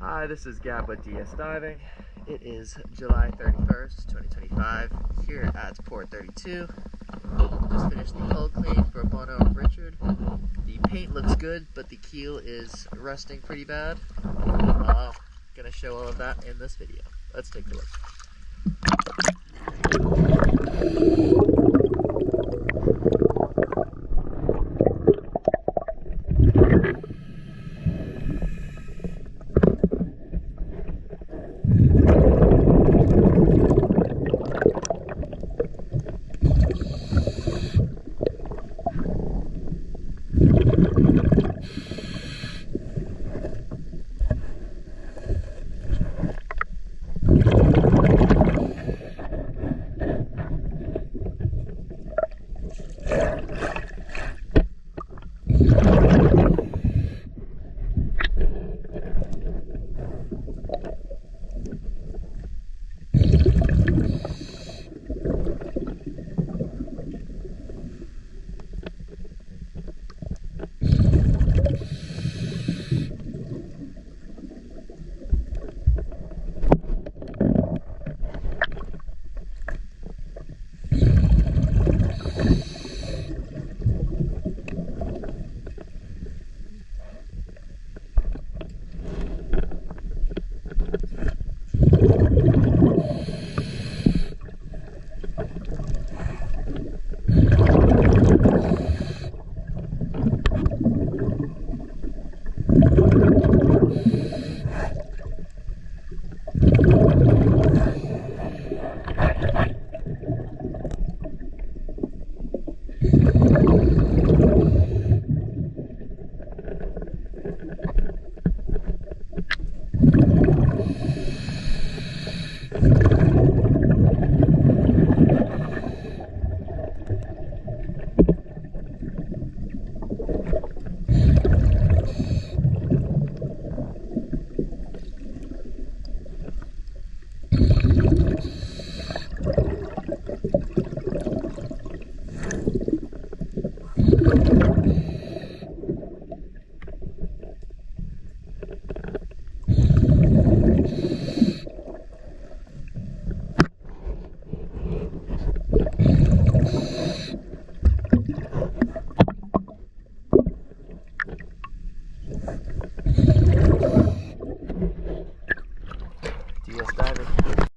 Hi, this is Gab with DS Diving. It is July 31st, 2025, here at Port 32. Just finished the hull clean for Bon Homme Richard. The paint looks good, but the keel is rusting pretty bad. Gonna show all of that in this video. Let's take a look.